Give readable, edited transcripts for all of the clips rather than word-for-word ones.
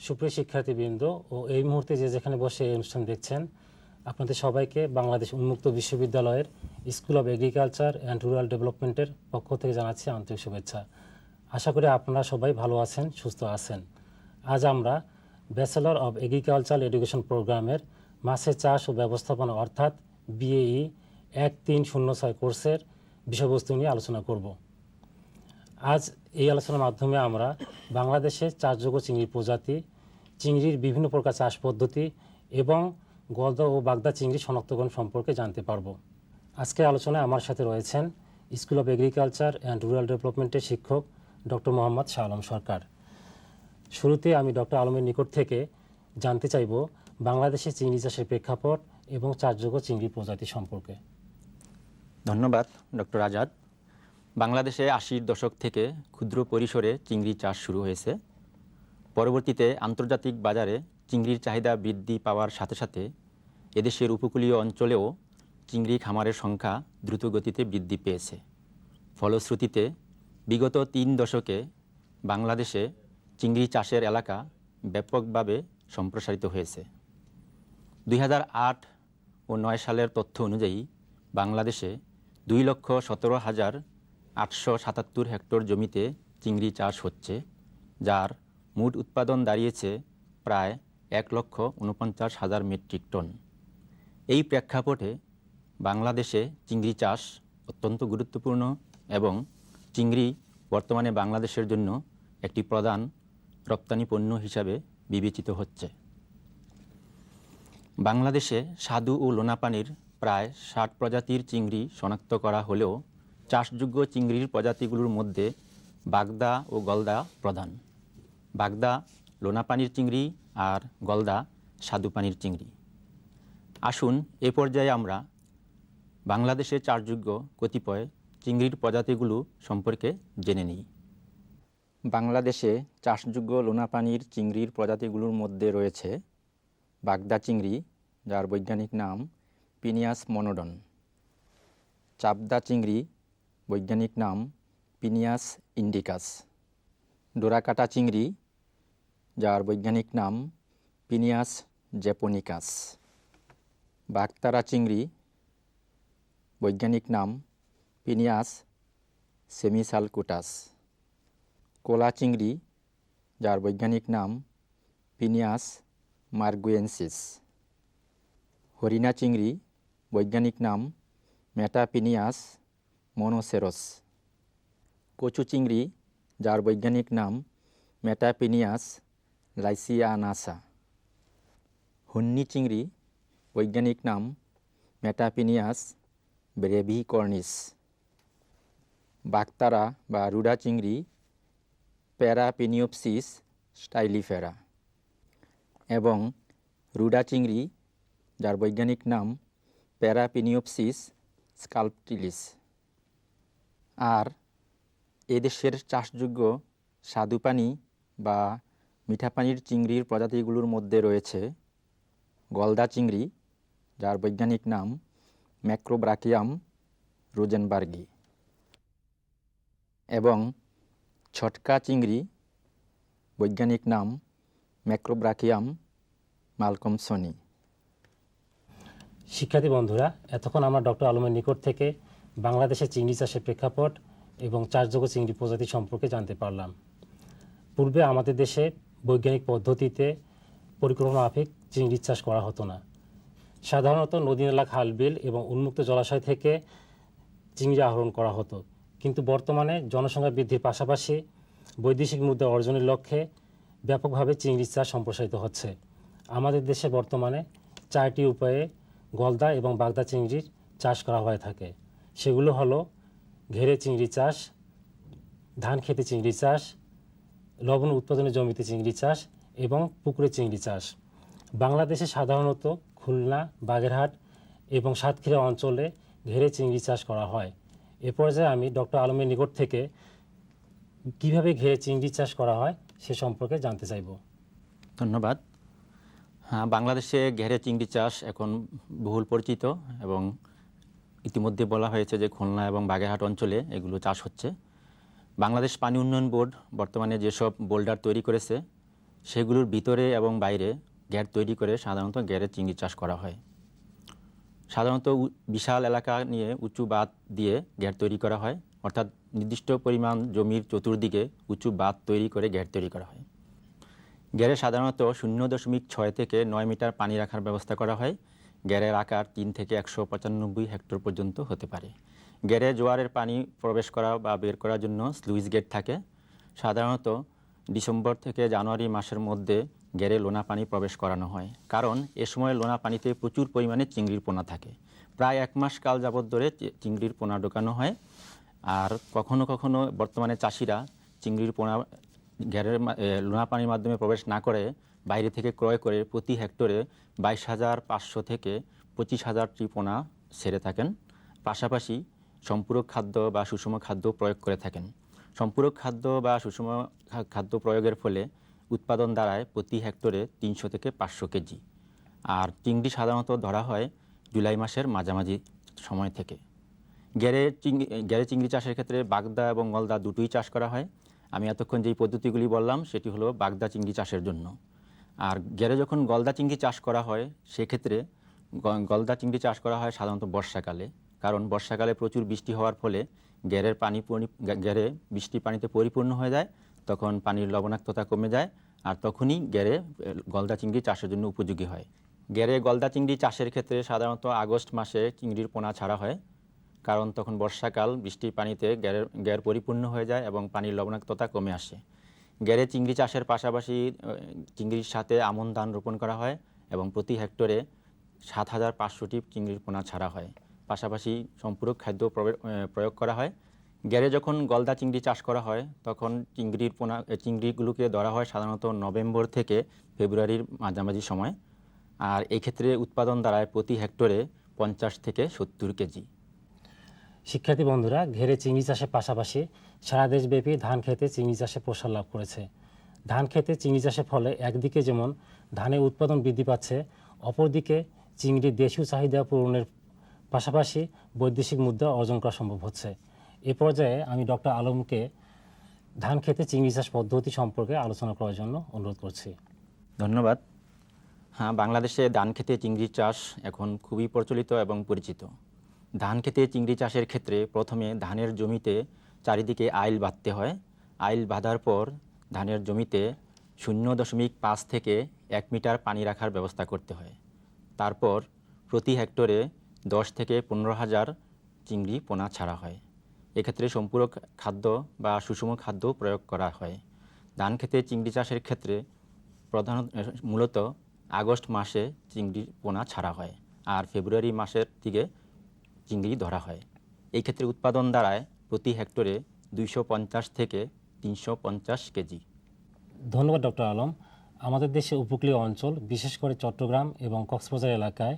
সুপ্রিয় শিক্ষার্থীবৃন্দ ও এই মুহূর্তে যে যেখানে বসে এই অনুষ্ঠান দেখছেন, আপনাদের সবাইকে বাংলাদেশ উন্মুক্ত বিশ্ববিদ্যালয়ের school of agriculture and rural ডেভেলপমেন্টের পক্ষ থেকে জানাচ্ছি আন্তরিক শুভেচ্ছা। আশা করি আপনারা সবাই ভালো আছেন, সুস্থ আছেন। আজ আমরা ব্যাচেলর অব এগ্রিকালচার এডুকেশন প্রোগ্রামের মাছের চাষ ও ব্যবস্থাপনা অর্থাৎ BAE 1306 কোর্সের বিষয়বস্তু নিয়ে আলোচনা করব। আজ এই আলোচনার মাধ্যমে আমরা বাংলাদেশের চাষযোগ্য চিংড়ির প্রজাতি, চিংড়ির বিভিন্ন প্রকার চাষ পদ্ধতি এবং গলদা ও বাগদা চিংড়ি শনাক্তকরণ সম্পর্কে জানতে পারব। আজকের আলোচনায় আমার সাথে রয়েছেন school of agriculture and rural ডেভেলপমেন্টের শিক্ষক ডক্টর মোহাম্মদ শাহ আলম সরকার। শুরুতে আমি ডক্টর আলমের নিকট থেকে জানতে চাইব বাংলাদেশে চিংড়ি চাষের প্রেক্ষাপট এবং চাষযোগ্য চিংড়ি প্রজাতি সম্পর্কে। ধন্যবাদ ডক্টর আজাদ। বাংলাদেশে 80-র দশক থেকে ক্ষুদ্র পরিসরে চিংড়ি চাষ শুরু হয়েছে। পরবর্তীতে আন্তর্জাতিক বাজারে চিংড়ির চাহিদা বৃদ্ধি পাওয়ার সাথে সাথে এদেশের উপকূলীয় অঞ্চলেও চিংড়ি খামারের সংখ্যা দ্রুতগতিতে বৃদ্ধি পেয়েছে। ফলশ্রুতিতে বিগত 3 দশকে বাংলাদেশে চিংড়ি চাষের এলাকা ব্যাপকভাবে সম্প্রসারিত হয়েছে। 2008 ও 2009 সালের তথ্য অনুযায়ী বাংলাদেশে 2,17,877 হেক্টর জমিতে চিংড়ি চাষ হচ্ছে, যার মোট উৎপাদন দাঁড়িয়েছে প্রায় 1,49,000 মেট্রিক টন। এই প্রেক্ষাপটে বাংলাদেশে চিংড়ি চাষ অত্যন্ত গুরুত্বপূর্ণ এবং চিংড়ি বর্তমানে বাংলাদেশের জন্য একটি প্রধান রপ্তানি পণ্য হিসাবে বিবেচিত হচ্ছে। বাংলাদেশে স্বাদু ও লোনা পানির প্রায় 60 প্রজাতির চিংড়ি শনাক্ত করা হলেও চাষযোগ্য চিংড়ির প্রজাতিগুলোর মধ্যে বাগদা ও গলদা প্রধান। বাগদা লোনা পানির চিংড়ি আর গলদা স্বাদু পানির চিংড়ি। আসুন এ পর্যায়ে আমরা বাংলাদেশে চাষযোগ্য কতিপয় চিংড়ির প্রজাতিগুলো সম্পর্কে জেনে নিই। বাংলাদেশে চাষযোগ্য লোনা পানির চিংড়ির প্রজাতিগুলোর মধ্যে রয়েছে বাগদা চিংড়ি, যার বৈজ্ঞানিক নাম পিনিয়াস মনোডন; চাপদা চিংড়ি, বৈজ্ঞানিক নাম পিনিয়াস ইন্ডিকাস; ডোরাকাটা চিংড়ি, যার বৈজ্ঞানিক নাম পিনিয়াস জ্যাপোনিকাস; বাগতারা চিংড়ি, বৈজ্ঞানিক নাম পিনিয়াস সেমিসালকুটাস; কোলা চিংড়ি, যার বৈজ্ঞানিক নাম পিনিয়াস মার্গুয়েন্সিস; হরিণা চিংড়ি, বৈজ্ঞানিক নাম মেটাপিনিয়াস মনোসেরস; কচু চিংড়ি, যার বৈজ্ঞানিক নাম মেটাপিনিয়াস লাইসিয়ানাসা; হুন্নি চিংড়ি, বৈজ্ঞানিক নাম মেটাপিনিয়াস ব্রেভিকর্নিস; বাগতারা বা রুডা চিংড়ি প্যারাপিনিওপসিস স্টাইলিফেরা; এবং রুডা চিংড়ি, যার বৈজ্ঞানিক নাম প্যারাপিনিওপসিস স্কাল্পটিলিস। আর এদেশের চাষযোগ্য স্বাদুপানি বা মিঠা পানির চিংড়ির প্রজাতিগুলোর মধ্যে রয়েছে গলদা চিংড়ি, যার বৈজ্ঞানিক নাম ম্যাক্রোব্রাকিয়াম রোজেনবার্গি, এবং ছটকা চিংড়ি, বৈজ্ঞানিক নাম ম্যাক্রোব্রাকিয়াম মালকমসনি। শিক্ষার্থী বন্ধুরা, এতক্ষণ আমরা ডক্টর আলমের নিকট থেকে বাংলাদেশের চিংড়ি চাষের প্রেক্ষাপট এবং চাষযোগ্য চিংড়ি প্রজাতি সম্পর্কে জানতে পারলাম। পূর্বে আমাদের দেশে বৈজ্ঞানিক পদ্ধতিতে পরিকল্পনা মাফিক চিংড়ি চাষ করা হতো না। সাধারণত নদী নালা, খাল, বিল এবং উন্মুক্ত জলাশয় থেকে চিংড়ি আহরণ করা হতো। কিন্তু বর্তমানে জনসংখ্যা বৃদ্ধির পাশাপাশি বৈদেশিক মুদ্রা অর্জনের লক্ষ্যে ব্যাপকভাবে চিংড়ি চাষ সম্প্রসারিত হচ্ছে। আমাদের দেশে বর্তমানে 4টি উপায়ে গলদা এবং বাগদা চিংড়ির চাষ করা হয়ে থাকে। সেগুলো হলো ঘেরে চিংড়ি চাষ, ধান খেতে চিংড়ি চাষ, লবণ উৎপাদনের জমিতে চিংড়ি চাষ এবং পুকুরে চিংড়ি চাষ। বাংলাদেশে সাধারণত খুলনা, বাগেরহাট এবং সাতক্ষীরা অঞ্চলে ঘেরে চিংড়ি চাষ করা হয়। এ পর্যায়ে আমি ডক্টর আলমের নিকট থেকে কিভাবে ঘেরে চিংড়ি চাষ করা হয় সে সম্পর্কে জানতে চাইব। ধন্যবাদ। হ্যাঁ, বাংলাদেশে ঘেরে চিংড়ি চাষ এখন বহুল পরিচিত এবং ইতিমধ্যে বলা হয়েছে যে খুলনা এবং বাগেরহাট অঞ্চলে এগুলো চাষ হচ্ছে। বাংলাদেশ পানি উন্নয়ন বোর্ড বর্তমানে যেসব বোল্ডার তৈরি করেছে সেগুলোর ভিতরে এবং বাইরে ঘের তৈরি করে সাধারণত ঘেরে চিংড়ি চাষ করা হয়। সাধারণত বিশাল এলাকা নিয়ে উঁচু বাঁধ দিয়ে ঘের তৈরি করা হয়, অর্থাৎ নির্দিষ্ট পরিমাণ জমির চতুর্দিকে উঁচু বাঁধ তৈরি করে ঘের তৈরি করা হয়। ঘেরে সাধারণত 0.6 থেকে 9 মিটার পানি রাখার ব্যবস্থা করা হয়। ঘেরের আকার 3 থেকে 195 হেক্টর পর্যন্ত হতে পারে। ঘেরে জোয়ারের পানি প্রবেশ করা বা বের করার জন্য স্লুইস গেট থাকে। সাধারণত ডিসেম্বর থেকে জানুয়ারি মাসের মধ্যে ঘেরে লোনা পানি প্রবেশ করানো হয়, কারণ এ সময় লোনা পানিতে প্রচুর পরিমাণে চিংড়ির পোনা থাকে। প্রায় 1 মাস কাল যাবত ধরে চিংড়ির পোনা ঢোকানো হয়। আর কখনো কখনো বর্তমানে চাষিরা চিংড়ির পোনা ঘেরের লোনা পানির মাধ্যমে প্রবেশ না করে বাইরে থেকে ক্রয় করে প্রতি হেক্টরে 22,500 থেকে 25,000টি পোনা ছেড়ে থাকেন। পাশাপাশি সম্পূরক খাদ্য বা সুষম খাদ্য প্রয়োগ করে থাকেন। সম্পূরক খাদ্য বা সুষম খাদ্য প্রয়োগের ফলে উৎপাদন দাঁড়ায় প্রতি হেক্টরে 300 থেকে 500 কেজি। আর চিংড়ি সাধারণত ধরা হয় জুলাই মাসের মাঝামাঝি সময় থেকে। ঘেরে চিংড়ি চাষের ক্ষেত্রে বাগদা এবং গলদা দুটোই চাষ করা হয়। আমি এতক্ষণ যেই পদ্ধতিগুলি বললাম সেটি হলো বাগদা চিংড়ি চাষের জন্য। আর ঘেরে যখন গলদা চিংড়ি চাষ করা হয় সেক্ষেত্রে গলদা চিংড়ি চাষ করা হয় সাধারণত বর্ষাকালে, কারণ বর্ষাকালে প্রচুর বৃষ্টি হওয়ার ফলে ঘেরে বৃষ্টির পানিতে পরিপূর্ণ হয়ে যায়, তখন পানির লবণাক্ততা কমে যায়, আর তখনই ঘেরে গলদা চিংড়ি চাষের জন্য উপযোগী হয়। ঘেরে গলদা চিংড়ি চাষের ক্ষেত্রে সাধারণত আগস্ট মাসে চিংড়ির পোনা ছাড়া হয়, কারণ তখন বর্ষাকাল, বৃষ্টির পানিতে ঘের পরিপূর্ণ হয়ে যায় এবং পানির লবণাক্ততা কমে আসে। ঘেরে চিংড়ি চাষের পাশাপাশি চিংড়ির সাথে আমন ধান রোপণ করা হয় এবং প্রতি হেক্টরে 7,500টি চিংড়ির পোনা ছাড়া হয়। পাশাপাশি সম্পূরক খাদ্য প্রয়োগ করা হয়। ঘেরে যখন গলদা চিংড়ি চাষ করা হয় তখন চিংড়িগুলোকে ধরা হয় সাধারণত নভেম্বর থেকে ফেব্রুয়ারির মাঝামাঝি সময়। আর এই ক্ষেত্রে উৎপাদন দাঁড়ায় প্রতি হেক্টরে 50 থেকে 70 কেজি। শিক্ষার্থী বন্ধুরা, ঘেরে চিংড়ি চাষের পাশাপাশি সারা দেশব্যাপী ধান খেতে চিংড়ি চাষে প্রসার লাভ করেছে। ধান খেতে চিংড়ি চাষের ফলে একদিকে যেমন ধানের উৎপাদন বৃদ্ধি পাচ্ছে, অপরদিকে চিংড়ির দেশীয় চাহিদা পূরণের পাশাপাশি বৈদেশিক মুদ্রা অর্জন করা সম্ভব হচ্ছে। এ পর্যায়ে আমি ডক্টর আলমকে ধান খেতে চিংড়ি চাষ পদ্ধতি সম্পর্কে আলোচনা করার জন্য অনুরোধ করছি। ধন্যবাদ। হ্যাঁ, বাংলাদেশে ধান খেতে চিংড়ি চাষ এখন খুবই প্রচলিত এবং পরিচিত। ধান খেতে চিংড়ি চাষের ক্ষেত্রে প্রথমে ধানের জমিতে চারিদিকে আইল বাঁধতে হয়। আইল বাঁধার পর ধানের জমিতে 0.5 থেকে 1 মিটার পানি রাখার ব্যবস্থা করতে হয়। তারপর প্রতি হেক্টরে 10 থেকে 15,000 চিংড়ি পোনা ছাড়া হয়। এক্ষেত্রে সম্পূরক খাদ্য বা সুষম খাদ্য প্রয়োগ করা হয়। ধান খেতে চিংড়ি চাষের ক্ষেত্রে মূলত আগস্ট মাসে চিংড়ি পোনা ছাড়া হয়, আর ফেব্রুয়ারি মাসের দিকে চিংড়ি ধরা হয়। এই ক্ষেত্রে উৎপাদন দাঁড়ায় প্রতি হেক্টরে 250 থেকে 350 কেজি। ধন্যবাদ ডক্টর আলম। আমাদের দেশে উপকূলীয় অঞ্চল, বিশেষ করে চট্টগ্রাম এবং কক্সবাজার এলাকায়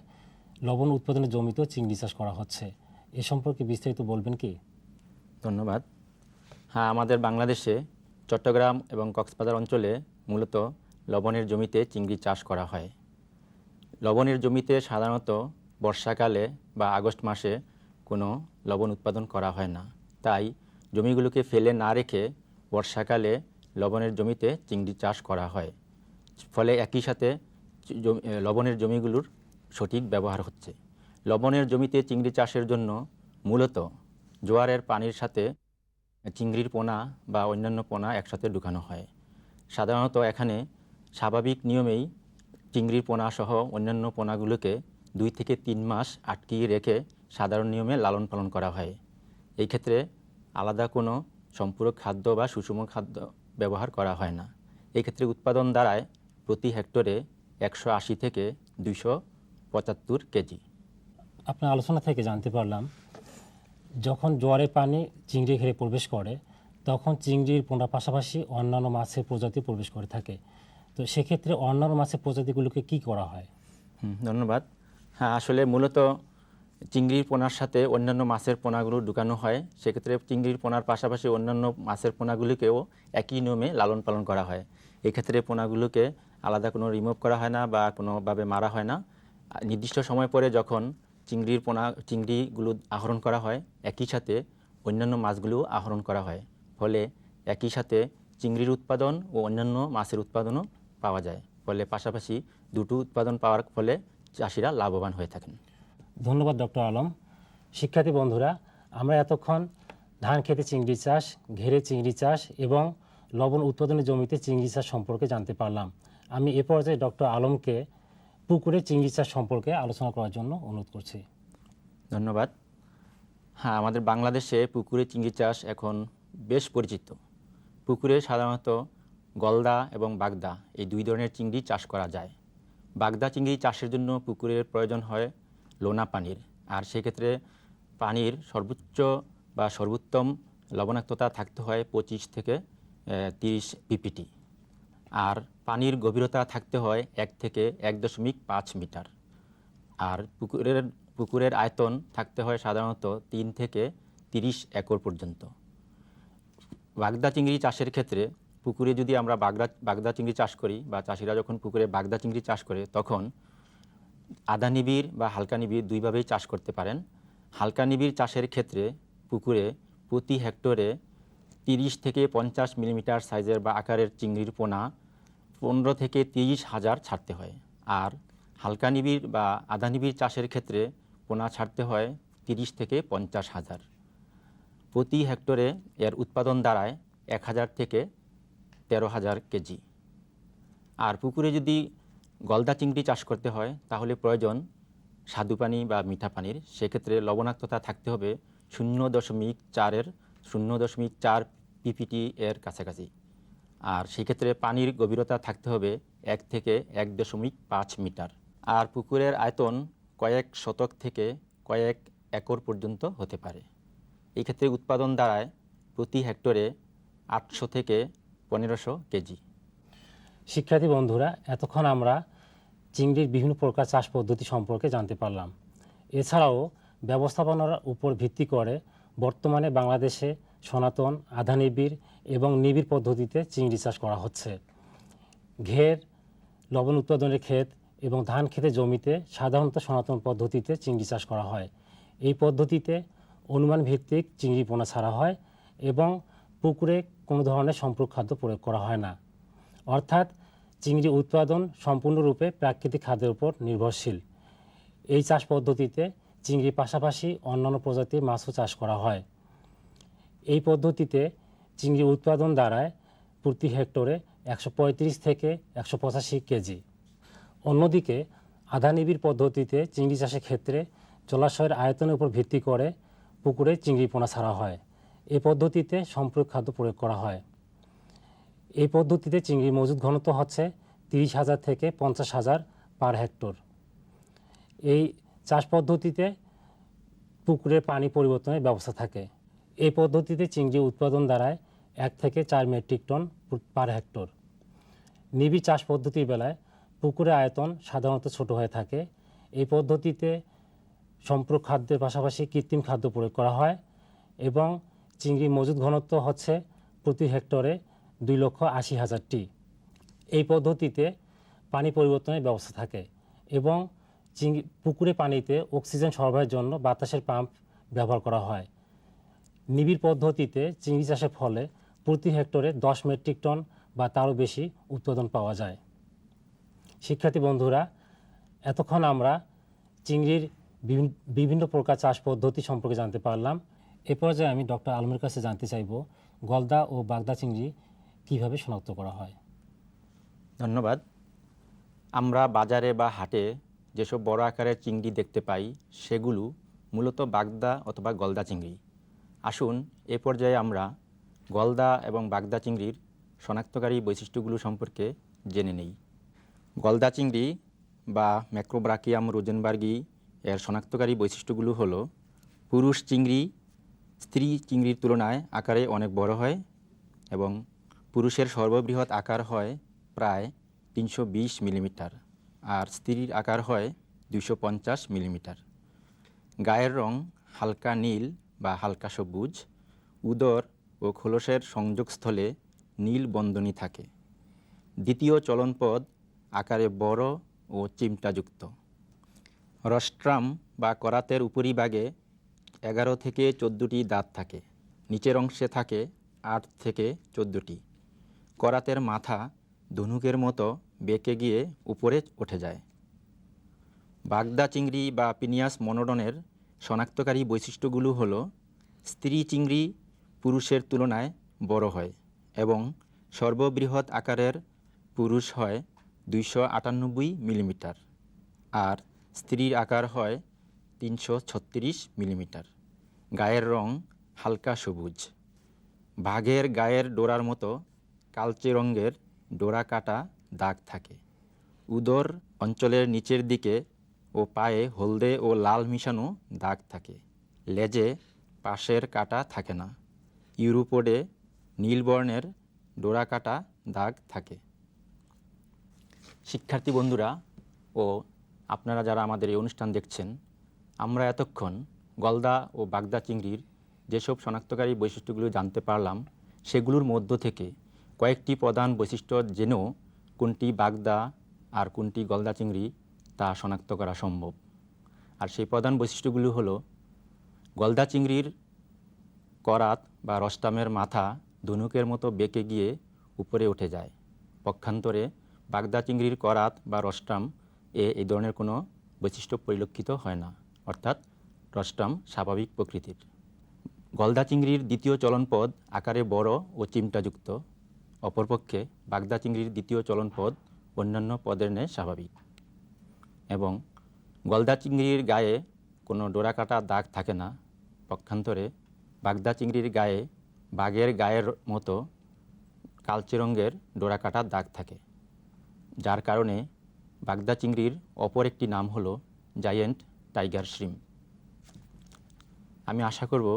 লবণ উৎপাদনের জমিতেও চিংড়ি চাষ করা হচ্ছে। এ সম্পর্কে বিস্তারিত বলবেন কি? ধন্যবাদ। হ্যাঁ, আমাদের বাংলাদেশে চট্টগ্রাম এবং কক্সবাজার অঞ্চলে মূলত লবণের জমিতে চিংড়ি চাষ করা হয়। লবণের জমিতে সাধারণত বর্ষাকালে বা আগস্ট মাসে কোনো লবণ উৎপাদন করা হয় না। তাই জমিগুলোকে ফেলে না রেখে বর্ষাকালে লবণের জমিতে চিংড়ি চাষ করা হয়। ফলে একই সাথে লবণের জমিগুলোর সঠিক ব্যবহার হচ্ছে। লবণের জমিতে চিংড়ি চাষের জন্য মূলত জোয়ারের পানির সাথে চিংড়ির পোনা বা অন্যান্য পোনা একসাথে ঢুকানো হয়। সাধারণত এখানে স্বাভাবিক নিয়মেই চিংড়ির পোনা সহ অন্যান্য পোনাগুলোকে 2 থেকে 3 মাস আটকিয়ে রেখে সাধারণ নিয়মে লালন পালন করা হয়। এই ক্ষেত্রে আলাদা কোনো সম্পূরক খাদ্য বা সুষম খাদ্য ব্যবহার করা হয় না। এই ক্ষেত্রে উৎপাদন দাঁড়ায় প্রতি হেক্টরে 180 থেকে 275 কেজি। আপনার আলোচনা থেকে জানতে পারলাম যখন জোয়ারের পানি চিংড়ি ঘেরে প্রবেশ করে তখন চিংড়ির পোনার পাশাপাশি অন্যান্য মাছের প্রজাতি প্রবেশ করে থাকে। তো সেক্ষেত্রে অন্যান্য মাছের প্রজাতিগুলোকে কি করা হয়? ধন্যবাদ। হ্যাঁ, আসলে মূলত চিংড়ির পোনার সাথে অন্যান্য মাছের পোনাগুলো ঢুকানো হয়। সেক্ষেত্রে চিংড়ির পোনার পাশাপাশি অন্যান্য মাছের পোনাগুলিকেও একই নিয়মে লালন পালন করা হয়। এক্ষেত্রে পোনাগুলোকে আলাদা কোনো রিমুভ করা হয় না বা কোনোভাবে মারা হয় না। নির্দিষ্ট সময় পরে যখন চিংড়িগুলো আহরণ করা হয়, একই সাথে অন্যান্য মাছগুলোও আহরণ করা হয়। ফলে একই সাথে চিংড়ির উৎপাদন ও অন্যান্য মাছের উৎপাদনও পাওয়া যায়। ফলে পাশাপাশি দুটো উৎপাদন পাওয়ার ফলে চাষিরা লাভবান হয়ে থাকেন। ধন্যবাদ ডক্টর আলম। শিক্ষার্থী বন্ধুরা, আমরা এতক্ষণ ধান খেতে চিংড়ি চাষ, ঘেরে চিংড়ি চাষ এবং লবণ উৎপাদনের জমিতে চিংড়ি চাষ সম্পর্কে জানতে পারলাম। আমি এ পর্যায়ে ডক্টর আলমকে পুকুরে চিংড়ি চাষ সম্পর্কে আলোচনা করার জন্য অনুরোধ করছি। ধন্যবাদ। হ্যাঁ, আমাদের বাংলাদেশে পুকুরে চিংড়ি চাষ এখন বেশ পরিচিত। পুকুরে সাধারণত গলদা এবং বাগদা এই 2 ধরনের চিংড়ি চাষ করা যায়। বাগদা চিংড়ি চাষের জন্য পুকুরের প্রয়োজন হয় লোনা পানির, আর সেক্ষেত্রে পানির সর্বোচ্চ বা সর্বোত্তম লবণাক্ততা থাকতে হয় 25 থেকে 30 পিপিটি, আর পানির গভীরতা থাকতে হয় 1 থেকে 1.5 মিটার, আর পুকুরের আয়তন থাকতে হয় সাধারণত 3 থেকে 30 একর পর্যন্ত। বাগদা চিংড়ি চাষের ক্ষেত্রে পুকুরে যদি আমরা বাগদা চিংড়ি চাষ করি বা চাষিরা যখন পুকুরে বাগদা চিংড়ি চাষ করে তখন আধা নিবিড় বা হালকা নিবিড় দুইভাবেই চাষ করতে পারেন। হালকা নিবিড় চাষের ক্ষেত্রে পুকুরে প্রতি হেক্টরে 30 থেকে 50 মিলিমিটার সাইজের বা আকারের চিংড়ির পোনা 15 থেকে 30 হাজার ছাড়তে হয়। আর হালকা নিবিড় বা আধা নিবিড় চাষের ক্ষেত্রে পোনা ছাড়তে হয় 30 থেকে 50 হাজার। প্রতি হেক্টরে এর উৎপাদন দাঁড়ায় 1000 থেকে 13,000 কেজি। আর পুকুরে যদি গলদা চিংড়ি চাষ করতে হয় তাহলে প্রয়োজন স্বাদু পানি বা মিঠা পানির। সেক্ষেত্রে লবণাক্ততা থাকতে হবে 0.4 পিপিটি এর কাছাকাছি, আর সেক্ষেত্রে পানির গভীরতা থাকতে হবে 1 থেকে 1.5 মিটার। আর পুকুরের আয়তন কয়েক শতক থেকে কয়েক একর পর্যন্ত হতে পারে। এই ক্ষেত্রে উৎপাদন দাঁড়ায় প্রতি হেক্টরে 800 থেকে 1500 কেজি। শিক্ষার্থী বন্ধুরা, এতক্ষণ আমরা চিংড়ির বিভিন্ন প্রকার চাষ পদ্ধতি সম্পর্কে জানতে পারলাম। এছাড়াও ব্যবস্থাপনার উপর ভিত্তি করে বর্তমানে বাংলাদেশে সনাতন, আধা নিবিড় এবং নিবিড় পদ্ধতিতে চিংড়ি চাষ করা হচ্ছে। ঘের, লবণ উৎপাদনের ক্ষেত এবং ধান খেতে জমিতে সাধারণত সনাতন পদ্ধতিতে চিংড়ি চাষ করা হয়। এই পদ্ধতিতে অনুমান ভিত্তিক চিংড়ি পোনা ছাড়া হয় এবং পুকুরে কোনো ধরনের সম্পূরক খাদ্য প্রয়োগ করা হয় না। অর্থাৎ চিংড়ি উৎপাদন সম্পূর্ণরূপে প্রাকৃতিক খাদ্যের উপর নির্ভরশীল। এই চাষ পদ্ধতিতে চিংড়ির পাশাপাশি অন্যান্য প্রজাতির মাছও চাষ করা হয়। এই পদ্ধতিতে চিংড়ি উৎপাদন দাঁড়ায় প্রতি হেক্টরে 135 থেকে 185 কেজি। অন্যদিকে আধা নিবিড় পদ্ধতিতে চিংড়ি চাষের ক্ষেত্রে জলাশয়ের আয়তনের উপর ভিত্তি করে পুকুরে চিংড়ি পোনা ছাড়া হয়। এই পদ্ধতিতে সম্পূরক খাদ্য প্রয়োগ করা হয়। এই পদ্ধতিতে চিংড়ির মজুদ ঘনত্ব হচ্ছে 30,000 থেকে 50,000 পার হেক্টর। এই চাষ পদ্ধতিতে পুকুরের পানি পরিবর্তনের ব্যবস্থা থাকে। এই পদ্ধতিতে চিংড়ি উৎপাদন দাঁড়ায় 1 থেকে 4 মেট্রিক টন পার হেক্টর। নিবিড় চাষ পদ্ধতির বেলায় পুকুরের আয়তন সাধারণত ছোট হয়ে থাকে। এই পদ্ধতিতে সম্পূরক খাদ্যের পাশাপাশি কৃত্রিম খাদ্য প্রয়োগ করা হয় এবং চিংড়ির মজুদ ঘনত্ব হচ্ছে প্রতি হেক্টরে 2,80,000 টি। এই পদ্ধতিতে পানি পরিবর্তনের ব্যবস্থা থাকে এবং পুকুরে পানিতে অক্সিজেন সরবরাহের জন্য বাতাসের পাম্প ব্যবহার করা হয়। নিবিড় পদ্ধতিতে চিংড়ি চাষের ফলে প্রতি হেক্টরে 10 মেট্রিক টন বা তারও বেশি উৎপাদন পাওয়া যায়। শিক্ষার্থী বন্ধুরা, এতক্ষণ আমরা চিংড়ির বিভিন্ন প্রকার চাষ পদ্ধতি সম্পর্কে জানতে পারলাম। এ পর্যায়ে আমি ডক্টর আলমের কাছে জানতে চাইব গলদা ও বাগদা চিংড়ি কিভাবে শনাক্ত করা হয়। ধন্যবাদ। আমরা বাজারে বা হাটে যেসব বড় আকারের চিংড়ি দেখতে পাই সেগুলো মূলত বাগদা অথবা গলদা চিংড়ি। আসুন এ পর্যায়ে আমরা গলদা এবং বাগদা চিংড়ির শনাক্তকারী বৈশিষ্ট্যগুলো সম্পর্কে জেনে নেই। গলদা চিংড়ি বা ম্যাক্রোব্রাকিয়াম রোজেনবার্গি এর শনাক্তকারী বৈশিষ্ট্যগুলো হলো পুরুষ চিংড়ি স্ত্রী চিংড়ির তুলনায় আকারে অনেক বড় হয় এবং পুরুষের সর্ববৃহৎ আকার হয় প্রায় 320 মিলিমিটার আর স্ত্রীর আকার হয় 250 মিলিমিটার। গায়ের রং হালকা নীল বা হালকা সবুজ, উদর ও খোলসের সংযোগস্থলে নীল বন্ধনী থাকে। দ্বিতীয় চলনপদ আকারে বড় ও চিমটাযুক্ত। রস্ট্রাম বা করাতের উপরিভাগে 11 থেকে 14টি দাঁত থাকে। নিচের অংশে থাকে 8 থেকে 14টি। করাতের মাথা ধনুকের মতো বেঁকে গিয়ে উপরে উঠে যায়। বাগদা চিংড়ি বা পিনিয়াস মনোডনের শনাক্তকারী বৈশিষ্ট্যগুলো হলো স্ত্রী চিংড়ি পুরুষের তুলনায় বড় হয় এবং সর্ববৃহৎ আকারের পুরুষ হয় 298 মিলিমিটার আর স্ত্রীর আকার হয় 336 মিলিমিটার। গায়ের রং হালকা সবুজ। বাঘের গায়ের ডোরার মতো কালচে রঙের ডোরা কাটা দাগ থাকে। উদর অঞ্চলের নিচের দিকে ও পায়ে হলদে ও লাল মিশানো দাগ থাকে। লেজে পাশের কাটা থাকে না। ইউরোপোডে নীল বর্ণের ডোরা কাটা দাগ থাকে। শিক্ষার্থী বন্ধুরা ও আপনারা যারা আমাদের এই অনুষ্ঠান দেখছেন, আমরা এতক্ষণ গলদা ও বাগদা চিংড়ির যেসব শনাক্তকারী বৈশিষ্ট্যগুলো জানতে পারলাম সেগুলোর মধ্য থেকে কয়েকটি প্রধান বৈশিষ্ট্য জেনেও কোনটি বাগদা আর কোনটি গলদা চিংড়ি তা শনাক্ত করা সম্ভব। আর সেই প্রধান বৈশিষ্ট্যগুলো হলো গলদা চিংড়ির করাত বা রস্টামের মাথা ধনুকের মতো বেঁকে গিয়ে উপরে উঠে যায়। পক্ষান্তরে বাগদা চিংড়ির করাত বা রস্টাম এই ধরনের কোনো বৈশিষ্ট্য পরিলক্ষিত হয় না, অর্থাৎ রস্টাম স্বাভাবিক প্রকৃতির। গলদা চিংড়ির দ্বিতীয় চলনপদ আকারে বড় ও চিমটাযুক্ত। অপরপক্ষে বাগদা চিংড়ির দ্বিতীয় চলনপদ অন্যান্য পদের ন্যায় স্বাভাবিক এবং গলদা চিংড়ির গায়ে কোনো ডোরাকাটা দাগ থাকে না। পক্ষান্তরে বাগদা চিংড়ির গায়ে বাঘের গায়ের মতো কালচে রঙের ডোরাকাটা দাগ থাকে, যার কারণে বাগদা চিংড়ির অপর একটি নাম হলো জায়ান্ট টাইগার শ্রিম। আমি আশা করব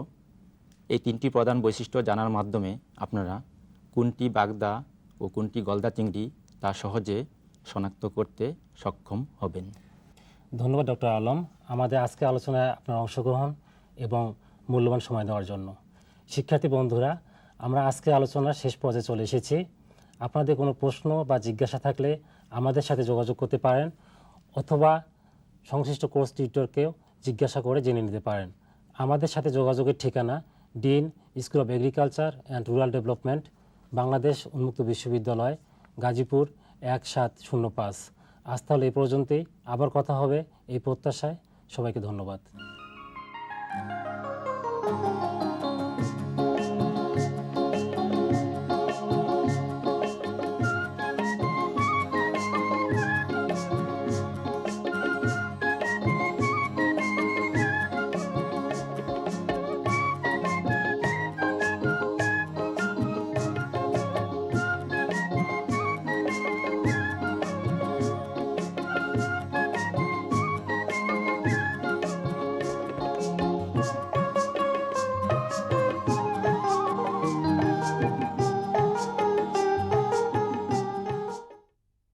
এই তিনটি প্রধান বৈশিষ্ট্য জানার মাধ্যমে আপনারা কোনটি বাগদা ও কোনটি গলদা চিংড়ি তা সহজে শনাক্ত করতে সক্ষম হবেন। ধন্যবাদ ডক্টর আলম, আমাদের আজকে আলোচনায় আপনার অংশগ্রহণ এবং মূল্যবান সময় দেওয়ার জন্য। শিক্ষার্থী বন্ধুরা, আমরা আজকে আলোচনার শেষ পর্যায়ে চলে এসেছি। আপনাদের কোনো প্রশ্ন বা জিজ্ঞাসা থাকলে আমাদের সাথে যোগাযোগ করতে পারেন অথবা সংশ্লিষ্ট কোর্স টিউটরকেও জিজ্ঞাসা করে জেনে নিতে পারেন। আমাদের সাথে যোগাযোগের ঠিকানা dean, school of agriculture and rural development, Bangladesh উন্মুক্ত বিশ্ববিদ্যালয়, গাজীপুর 1705। আজ তাহলে এই পর্যন্তই, আবার কথা হবে এই প্রত্যাশায়। সবাইকে ধন্যবাদ।